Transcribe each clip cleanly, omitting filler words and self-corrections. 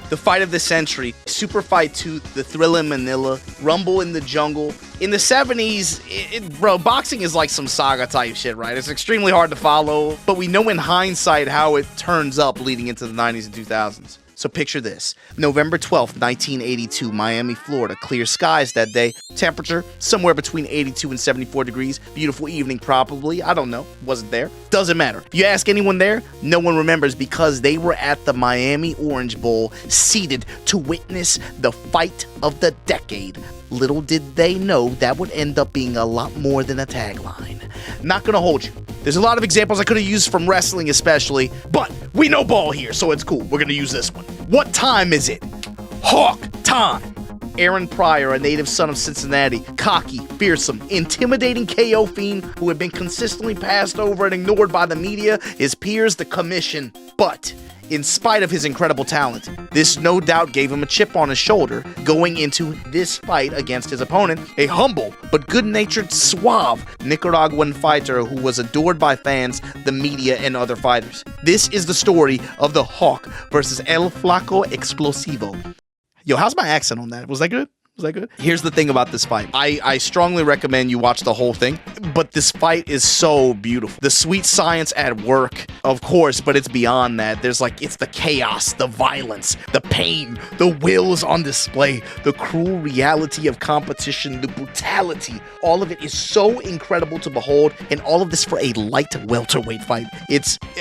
The fight of the century, Super Fight 2, The Thrill in Manila, Rumble in the Jungle. In the 70s, bro, boxing is like some saga type shit, right? It's extremely hard to follow, but we know in hindsight how it turns up leading into the 90s and 2000s. So picture this. November 12th, 1982, Miami, Florida. Clear skies that day. Temperature, somewhere between 82 and 74 degrees. Beautiful evening, probably. I don't know. Wasn't there. Doesn't matter. If you ask anyone there, no one remembers because they were at the Miami Orange Bowl, seated to witness the fight of the decade. Little did they know that would end up being a lot more than a tagline. Not gonna hold you. There's a lot of examples I could have used from wrestling especially, but we know ball here, so it's cool. We're gonna use this one. What time is it? Hawk time. Aaron Pryor, a native son of Cincinnati, cocky, fearsome, intimidating KO fiend who had been consistently passed over and ignored by the media, his peers, the commission. But in spite of his incredible talent, this no doubt gave him a chip on his shoulder going into this fight against his opponent, a humble but good-natured, suave Nicaraguan fighter who was adored by fans, the media, and other fighters. This is the story of the Hawk versus El Flaco Explosivo. Yo, how's my accent on that? Was that good? Was that good? Here's the thing about this fight. I strongly recommend you watch the whole thing, but this fight is so beautiful. The sweet science at work, of course, but it's beyond that. There's like, it's the chaos, the violence, the pain, the will is on display, the cruel reality of competition, the brutality. All of it is so incredible to behold, and all of this for a light welterweight fight.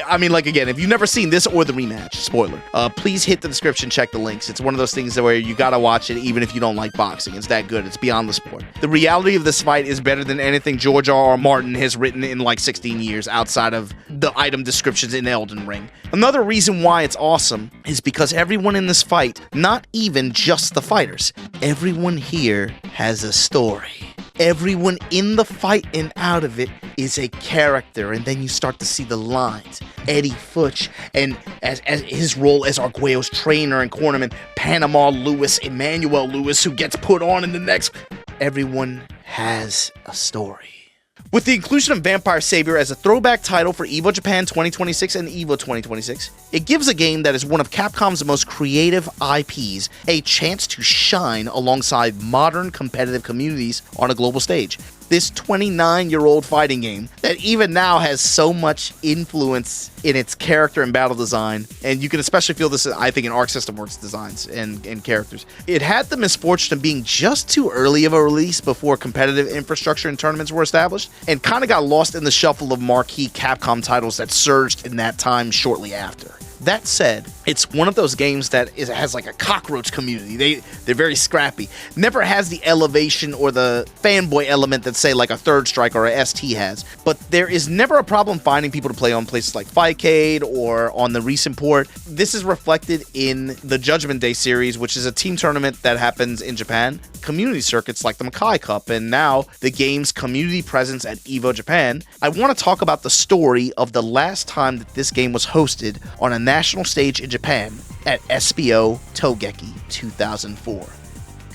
I mean, like, again, if you've never seen this or the rematch, spoiler, please hit the description, check the links. It's one of those things where you gotta watch it even if you don't like boxing. It's that good. It's beyond the sport. The reality of this fight is better than anything George R.R. Martin has written in like 16 years outside of the item descriptions in Elden Ring. Another reason why it's awesome is because everyone in this fight, not even just the fighters, everyone here has a story. Everyone in the fight and out of it is a character, and then you start to see the lines. Eddie Futch, and as his role as Arguello's trainer and cornerman, Panama Lewis, Emmanuel Lewis, who gets put on in the next. Everyone has a story. With the inclusion of Vampire Savior as a throwback title for EVO Japan 2026 and EVO 2026, it gives a game that is one of Capcom's most creative IPs a chance to shine alongside modern competitive communities on a global stage. This 29-year-old fighting game that even now has so much influence in its character and battle design, and you can especially feel this, I think, in Arc System Works designs and characters. It had the misfortune of being just too early of a release before competitive infrastructure and tournaments were established, and kind of got lost in the shuffle of marquee Capcom titles that surged in that time shortly after. That said, it's one of those games that has like a cockroach community. They're very scrappy. Never has the elevation or the fanboy element that, say, like a Third Strike or a ST has. But there is never a problem finding people to play on places like Fightcade or on the recent port. This is reflected in the Judgment Day series, which is a team tournament that happens in Japan, community circuits like the Makai Cup, and now the game's community presence at EVO Japan. I want to talk about the story of the last time that this game was hosted on a national stage in Japan at SBO Togeki 2004.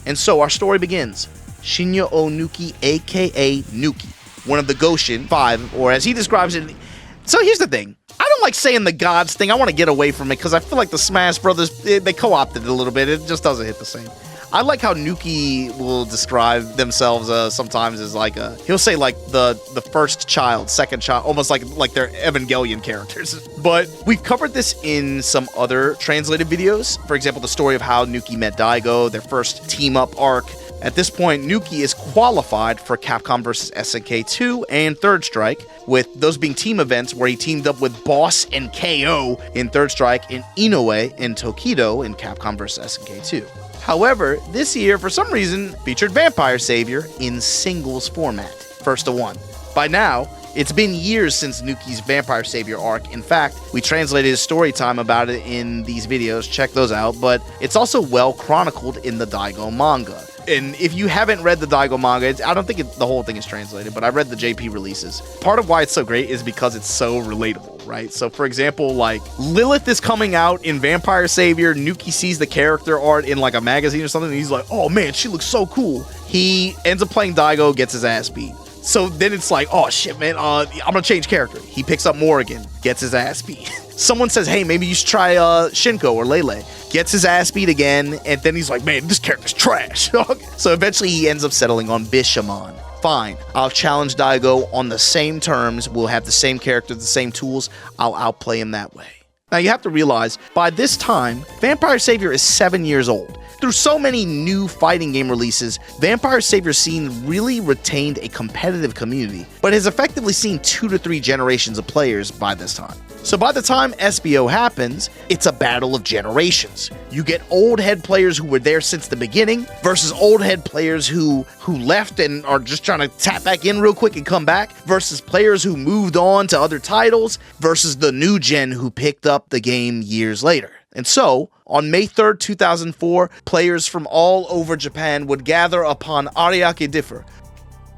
And so our story begins. Shinya Onuki, aka Nuki, one of the Goshin 5, or as he describes it. So here's the thing. I don't like saying the gods thing. I want to get away from it because I feel like the Smash Brothers, they co-opted it a little bit. It just doesn't hit the same. I like how Nuki will describe themselves sometimes as like he'll say like the first child, second child, almost like they're Evangelion characters. But we've covered this in some other translated videos. For example, the story of how Nuki met Daigo, their first team up arc. At this point, Nuki is qualified for Capcom vs. SNK 2 and Third Strike, with those being team events where he teamed up with Boss and KO in Third Strike and Inoue and Tokido in Capcom vs. SNK 2. However, this year, for some reason, featured Vampire Savior in singles format, first to one. By now, it's been years since Nuki's Vampire Savior arc. In fact, we translated his story time about it in these videos, check those out, but it's also well chronicled in the Daigo manga. And if you haven't read the Daigo manga, I don't think the whole thing is translated, but I read the JP releases. Part of why it's so great is because it's so relatable, right? So for example, like Lilith is coming out in Vampire Savior, Nuki sees the character art in like a magazine or something, and he's like, oh man, she looks so cool. He ends up playing Daigo, gets his ass beat. So then it's like, oh shit, man, I'm gonna change character. He picks up Morrigan, gets his ass beat. Someone says, hey, maybe you should try Shinko or Lele. Gets his ass beat again, and then he's like, man, this character's trash. So eventually he ends up settling on Bishamon. Fine, I'll challenge Daigo on the same terms. We'll have the same character, the same tools. I'll outplay him that way. Now you have to realize, by this time, Vampire Savior is 7 years old. Through so many new fighting game releases, Vampire Savior scene really retained a competitive community, but has effectively seen 2 to 3 generations of players by this time. So by the time SBO happens, it's a battle of generations. You get old head players who were there since the beginning versus old head players who left and are just trying to tap back in real quick and come back versus players who moved on to other titles versus the new gen who picked up the game years later. And so, on May 3rd, 2004, players from all over Japan would gather upon Ariake Differ.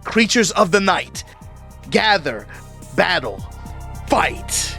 Creatures of the night. Gather. Battle. Fight.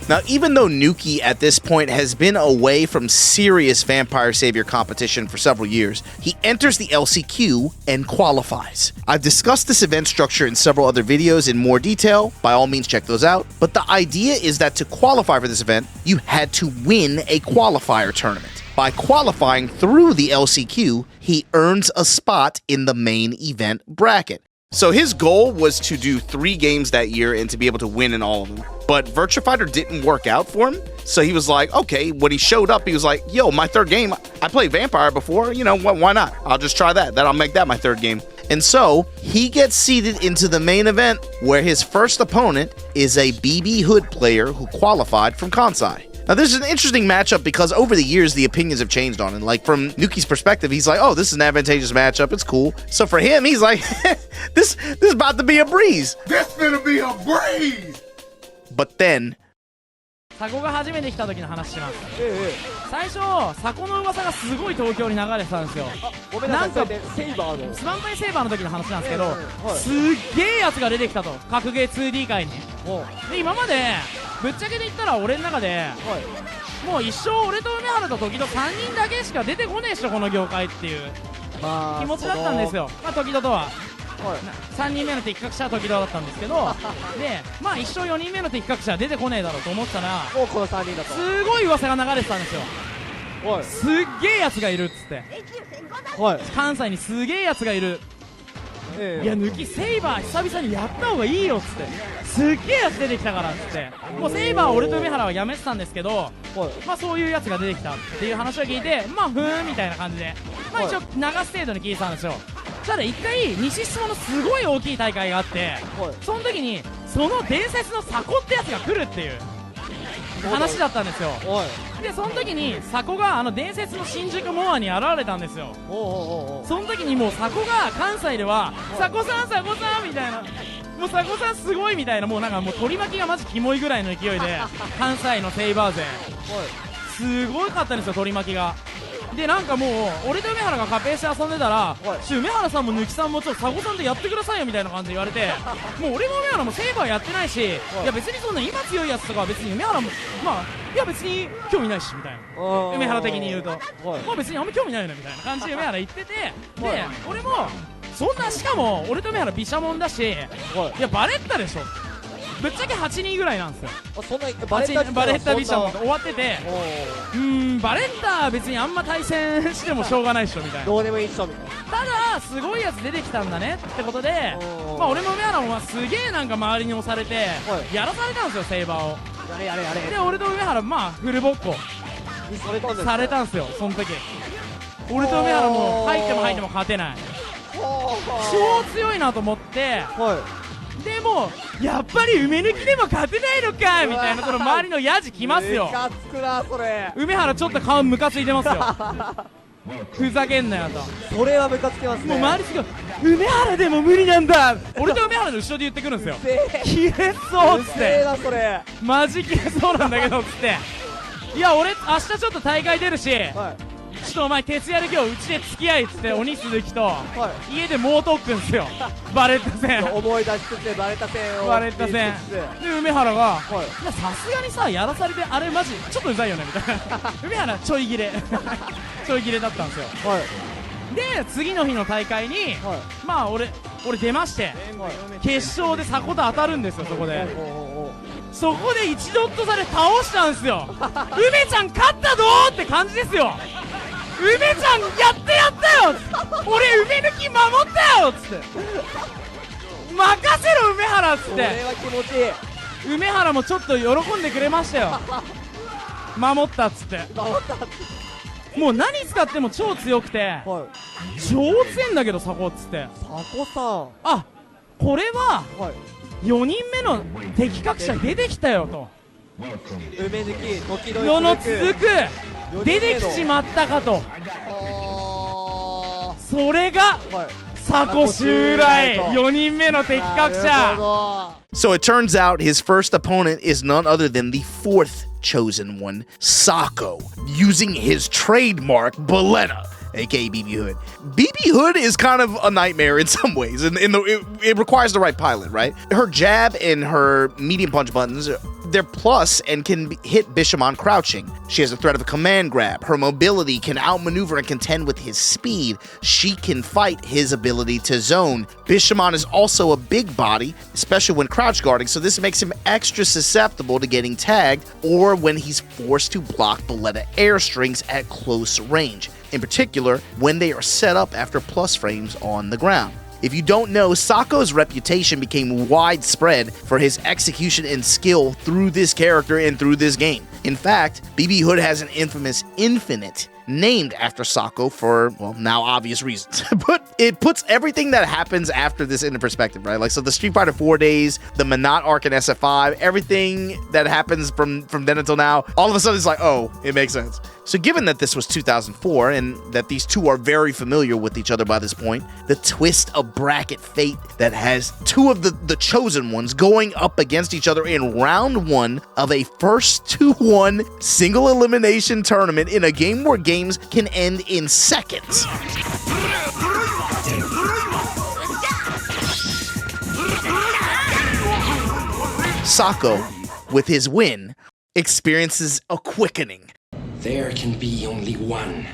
Now, even though Nuki at this point has been away from serious Vampire Savior competition for several years, he enters the LCQ and qualifies. I've discussed this event structure in several other videos in more detail, by all means check those out, but the idea is that to qualify for this event, you had to win a qualifier tournament. By qualifying through the LCQ, he earns a spot in the main event bracket. So his goal was to do 3 games that year and to be able to win in all of them. But Virtua Fighter didn't work out for him. So he was like, okay, when he showed up, he was like, yo, my 3rd game, I played Vampire before, you know, why not? I'll just try that. I'll make that my 3rd game. And so he gets seeded into the main event where his first opponent is a BB Hood player who qualified from Kansai. Now, this is an interesting matchup because over the years, the opinions have changed on it. Like, from Nuki's perspective, he's like, oh, this is an advantageous matchup. It's cool. So for him, he's like, this is about to be a breeze. This gonna be a breeze! But then, サコが初めて来た時の話します。最初、サコの噂がすごい東京に流れてたんですよ。ごめんなさい、なんかセイバーのスマンパイセーバーの時の話なんですけど、すっげえやつが出てきたと、格ゲー 2D 界に。で、今までぶっちゃけで言ったら俺の中で、もう一生俺と梅原と時々3人だけしか出てこねえっしょこの業界っていう気持ちだったんですよ。まあ時々とは。3人目の敵隠者は時々だったんですけどで、まあ一生4人目の敵隠者は出てこねえだろうと思ったら、もうこの3人だとすごい噂が流れてたんですよ。すっげえやつがいるっつって、関西にすげえやつがいる、いや抜きセイバー久々にやった方がいいよっつって、すっげえやつ出てきたからっつって、もうセイバーは俺と梅原はやめてたんですけど、まあそういうやつが出てきたっていう話を聞いて、まあふーんみたいな感じで、まあ一応流す程度に聞いてたんですよ。ただ一回西質のすごい大きい大会があって、その時にその伝説のサコってやつが来るっていう話だったんですよ。でその時にサコが伝説の新宿モアに現れたんですよ。その時にもうサコが関西ではサコさんサコさんみたいな、もうサコさんすごいみたいな、もうなんかもう取り巻きがマジキモいぐらいの勢いで関西のセイバー勢すごかったんですよ、取り巻きが。でなんかもう俺と梅原がカペして遊んでたら、梅原さんも抜きさんもちょっとサコさんでやってくださいよみたいな感じで言われて、もう俺も梅原もセイバーやってないし、いや別にそんな今強いやつとかは別に梅原もまあいや別に興味ないしみたいな、梅原的に言うとまあ別にあんま興味ないよねみたいな感じで梅原言ってて、で俺もそんな、しかも俺と梅原ビシャモンだし、いやバレッタでしょ、ぶっちゃけ8人ぐらいなんですよ。そんなバレッタビシャモン終わってて、バレッタ別にあんま対戦してもしょうがないっしょみたいな、どうでもいいっしょみたいな。ただすごいやつ出てきたんだねってことで、まあ俺も梅原もすげえなんか周りに押されてやらされたんですよ、セイバーを。やれで俺と梅原まあフルボッコされたんですよ。その時俺と梅原も入っても勝てない、超強いなと思って、でもやっぱり梅抜きでも勝てないのかみたいな、その周りのヤジきますよ。ムカつくなそれ。梅原ちょっと顔ムカついてますよふざけんなよと。それはムカつきますね。もう周りすごい梅原でも無理なんだ俺と梅原の後ろで言ってくるんですよ。切れそうっつって、それマジ切れそうなんだけどっつって、いや俺明日ちょっと大会出るし、ちょっとお前徹夜で今日うちで付き合いっつって鬼鈴木と家で猛特訓っすよバレッタ戦思い出しつつバレッタ戦をバレッタ戦で梅原がさすがにさやらされてあれマジちょっとうざいよねみたいな梅原ちょい切れちょい切れだったんですよ。で次の日の大会にまあ俺俺出まして決勝でサコと当たるんですよ。そこでそこで1ドット差で倒したんですよ。梅ちゃん勝ったぞーって感じですよ。梅ちゃんやったよ俺梅抜き守ったよっつって任せろ梅原っつっこれては気持ちいい。梅原もちょっと喜んでくれましたよ。守ったっつって守ったもう何使っても超強くてはい超強いんだけどサコっつってサコさんあこれははい4人目の敵格者出てきたよと梅抜き時々世の続く出てきちまったかとあそれがーはいサコ襲来4人目の敵格なる者ほ So it turns out his first opponent is none other than the fourth chosen one, Sako, using his trademark Boletta, aka BB Hood. BB Hood is kind of a nightmare in some ways, and it requires the right pilot, right? Her jab and her medium punch buttons, they're plus and can hit Bishamon crouching. She has the threat of a command grab. Her mobility can outmaneuver and contend with his speed. She can fight his ability to zone. Bishamon is also a big body, especially when crouch guarding, so this makes him extra susceptible to getting tagged or when he's forced to block Boletta airstrings at close range. In particular, when they are set up after plus frames on the ground. If you don't know, Sako's reputation became widespread for his execution and skill through this character and through this game. In fact, BB Hood has an infamous Infinite named after Sako for, well, now obvious reasons. But it puts everything that happens after this into perspective, right? Like, so the Street Fighter 4 days, the Minot arc in SF5, everything that happens from then until now, all of a sudden it's like, oh, it makes sense. So given that this was 2004 and that these two are very familiar with each other by this point, the twist of bracket fate that has two of the chosen ones going up against each other in round one of a first 2-1 single elimination tournament in a game where games can end in seconds. Sako, with his win, experiences a quickening. There can be only one.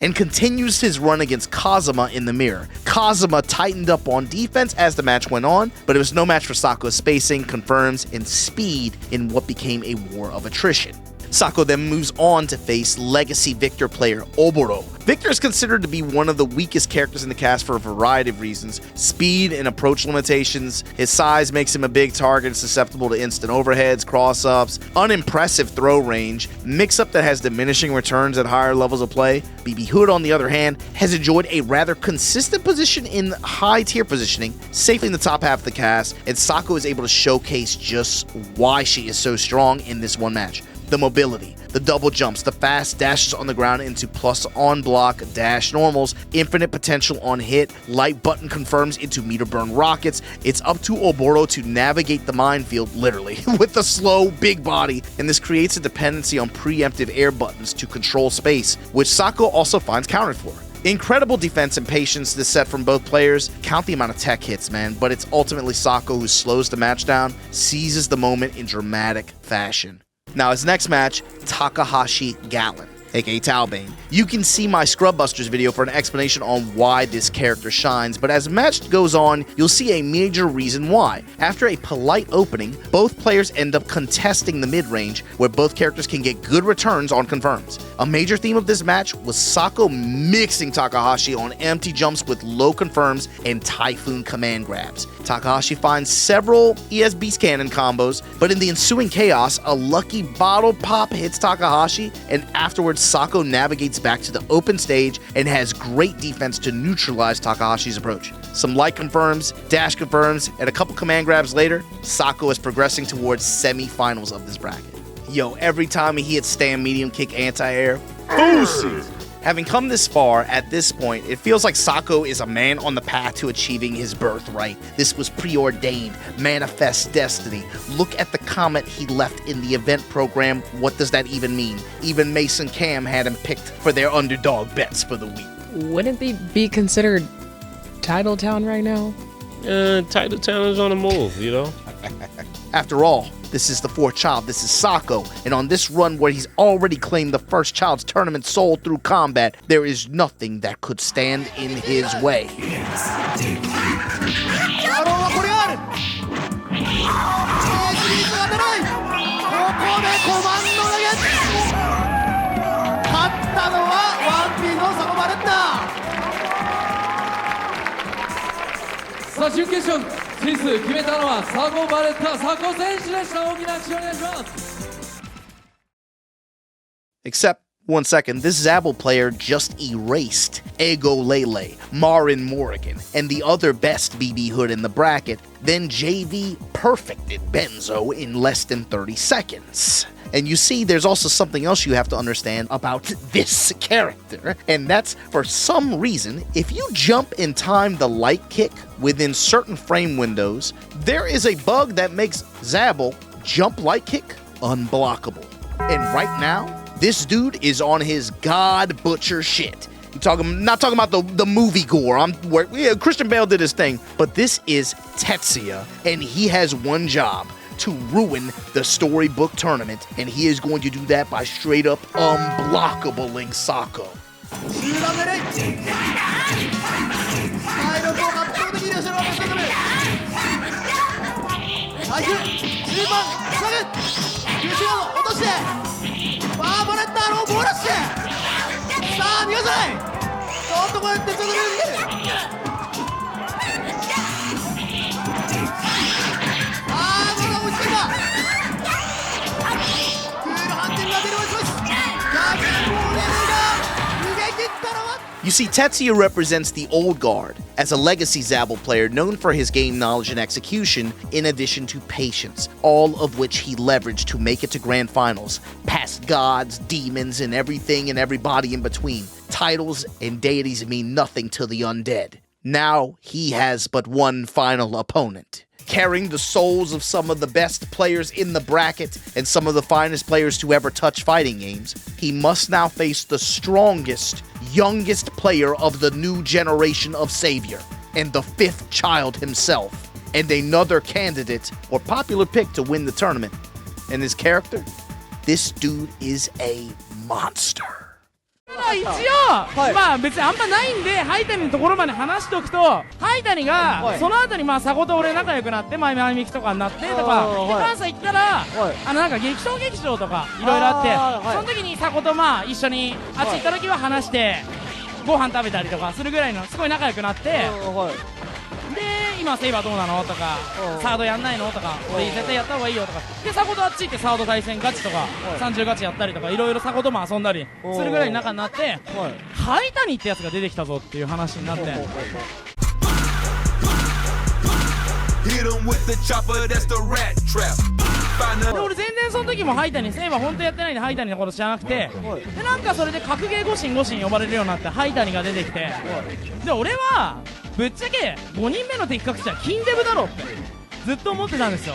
And continues his run against Kazuma in the mirror. Kazuma tightened up on defense as the match went on, but it was no match for Sako's spacing, confirms, and speed in what became a war of attrition. Sako then moves on to face legacy Victor player Oboro. Victor is considered to be one of the weakest characters in the cast for a variety of reasons. Speed and approach limitations, his size makes him a big target susceptible to instant overheads, cross-ups, unimpressive throw range, mix-up that has diminishing returns at higher levels of play. BB Hood, on the other hand, has enjoyed a rather consistent position in high-tier positioning, safely in the top half of the cast, and Sako is able to showcase just why she is so strong in this one match. The mobility, the double jumps, the fast dashes on the ground into plus on block dash normals, infinite potential on hit, light button confirms into meter burn rockets. It's up to Oboro to navigate the minefield, literally, with the slow, big body, and this creates a dependency on preemptive air buttons to control space, which Sako also finds countered for. Incredible defense and patience this set from both players. Count the amount of tech hits, man, but it's ultimately Sako who slows the match down, seizes the moment in dramatic fashion. Now, his next match, Takahashi Gallon, aka Talbane. You can see my Scrubbusters video for an explanation on why this character shines, but as the match goes on, you'll see a major reason why. After a polite opening, both players end up contesting the mid-range, where both characters can get good returns on confirms. A major theme of this match was Sako mixing Takahashi on empty jumps with low confirms and Typhoon command grabs. Takahashi finds several ES Beast Cannon combos, but in the ensuing chaos, a lucky bottle pop hits Takahashi, and afterwards Sako navigates back to the open stage and has great defense to neutralize Takahashi's approach. Some light confirms, dash confirms, and a couple command grabs later, Sako is progressing towards semi-finals of this bracket. Yo, every time he hits stand medium kick anti-air, boost! Having come this far, at this point, it feels like Sako is a man on the path to achieving his birthright. This was preordained, manifest destiny. Look at the comment he left in the event program. What does that even mean? Even Mason Cam had him picked for their underdog bets for the week. Wouldn't they be considered Titletown right now? Titletown is on the move, you know? After all, This is the fourth child. This is Sako. And on this run where he's already claimed the first child's tournament soul through combat, there is nothing that could stand in his way. Except, 1 second, this Zabel player just erased Ego Lele, Marin Morrigan, and the other best BB Hood in the bracket, then JV perfected Benzo in less than 30 seconds. And you see, there's also something else you have to understand about this character, and that's, for some reason, if you jump and time the light kick within certain frame windows, there is a bug that makes Zabel jump light kick unblockable. And right now, this dude is on his God Butcher shit. Not talking about the movie gore. Christian Bale did his thing, but this is Tetsuya, and he has one job: to ruin the storybook tournament, and he is going to do that by straight up unblockabling Sako. You see, Tetsuya represents the old guard as a legacy Zabel player known for his game knowledge and execution, in addition to patience, all of which he leveraged to make it to grand finals, past gods, demons, and everything and everybody in between. Titles and deities mean nothing to the undead. Now he has but one final opponent. Carrying the souls of some of the best players in the bracket and some of the finest players to ever touch fighting games, he must now face the strongest, youngest player of the new generation of Savior, and the fifth child himself, and another candidate or popular pick to win the tournament. And his character? This dude is a monster. 一応、まあ別にあんまないんで、ハイタニのところまで話しておくと、ハイタニがその後にまあ佐古と俺仲良くなって、前見きとかになってとか、で関西行ったら、なんか劇場とかいろいろあって、その時に佐古とまあ一緒にあっち行った時は話して、ご飯食べたりとかするぐらいのすごい仲良くなって、で今セイバーどうなのとか、サードやんないのとか、俺絶対やった方がいいよとか、で佐古とあっち行ってサード対戦ガチとか30ガチやったりとか、いろいろ佐古とも遊んだりするぐらいの仲になって、ハイタニってやつが出てきたぞっていう話になって、で俺全然その時もハイタニ、セイバー本当やってないんでハイタニのこと知らなくて、でなんかそれで格ゲーゴシン呼ばれるようになって、ハイタニが出てきて、で俺はぶっちゃけ5人目の敵格者は金デブだろってずっと思ってたんですよ。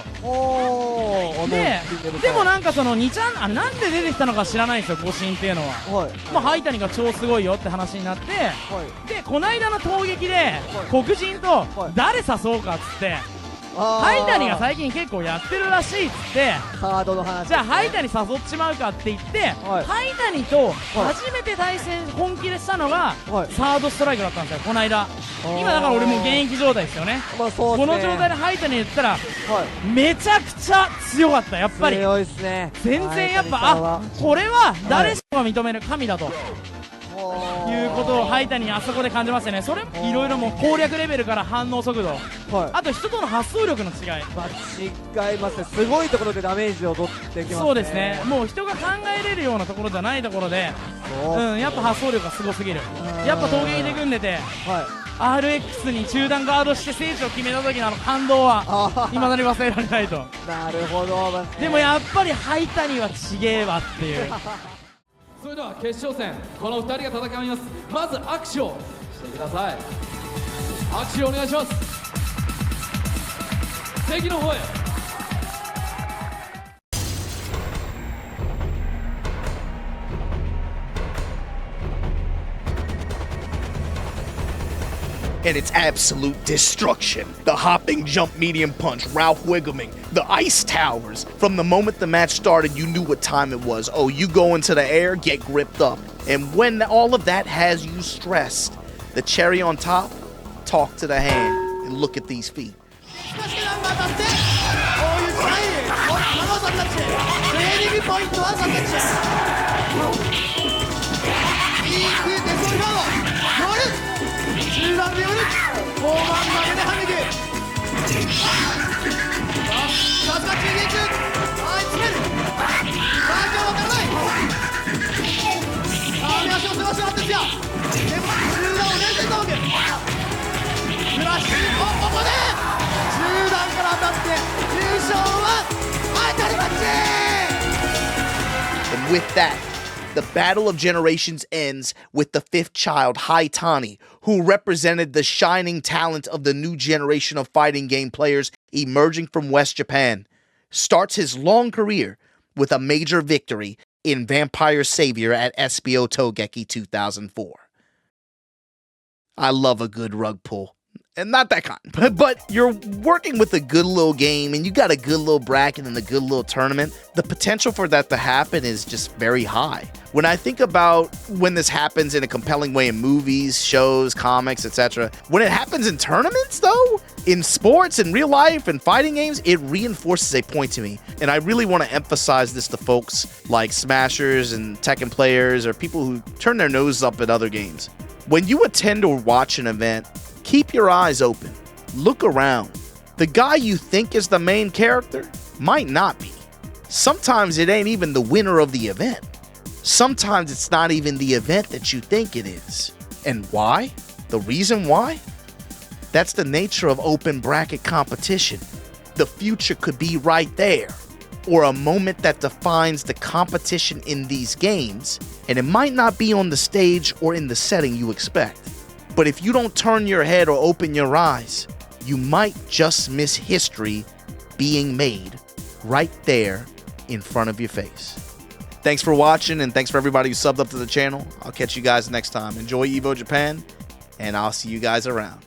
でもなんかその2ちゃん、なんで出てきたのか知らないんですよ、ゴシンっていうのは。まあハイタニが超すごいよって話になって、でこの間の攻撃で黒人と誰誘おうかっつって、ハイタニが最近結構やってるらしいっつって、じゃあハイタニ誘っちまうかって言って、ハイタニと初めて対戦本気でしたのがサードストライクだったんですよ、この間。今だから俺もう現役状態ですよね。この状態でハイタニ言ったらめちゃくちゃ強かった、やっぱり全然やっぱ、これは誰しもが認める神だということをハイタニにあそこで感じましたね。それもいろいろもう攻略レベルから反応速度、あと人との発想力の違い、違いますね。すごいところでダメージを取ってきますね。そうですね、もう人が考えれるようなところじゃないところで、やっぱ発想力がすごすぎる。やっぱ闘撃で組んでて、RX に中段ガードして聖地を決めた時の感動は未だに忘れられないと。なるほど、でもやっぱりハイタニはちげえわっていう。それでは決勝戦、この2人が戦います。まず握手をしてください。握手をお願いします。席の方へ。and it's absolute destruction. The hopping jump medium punch, Ralph Wigguming, the ice towers. From the moment the match started, you knew what time it was. Oh, you go into the air, get gripped up. And when all of that has you stressed, the cherry on top, talk to the hand and look at these feet. And with that, the Battle of Generations ends with the fifth child, Haitani, who represented the shining talent of the new generation of fighting game players emerging from West Japan, starts his long career with a major victory in Vampire Savior at SBO Togeki 2004. I love a good rug pull. And not that kind, but you're working with a good little game and you got a good little bracket and a good little tournament. The potential for that to happen is just very high. When I think about when this happens in a compelling way in movies, shows, comics, etc., when it happens in tournaments though, in sports, in real life, and fighting games, it reinforces a point to me. And I really want to emphasize this to folks like Smashers and Tekken players or people who turn their noses up at other games. When you attend or watch an event, keep your eyes open. Look around. The guy you think is the main character might not be. Sometimes it ain't even the winner of the event. Sometimes it's not even the event that you think it is. And why? The reason why? That's the nature of open bracket competition. The future could be right there, or a moment that defines the competition in these games, and it might not be on the stage or in the setting you expect. But if you don't turn your head or open your eyes, you might just miss history being made right there in front of your face. Thanks for watching, and thanks for everybody who subbed up to the channel. I'll catch you guys next time. Enjoy EVO Japan, and I'll see you guys around.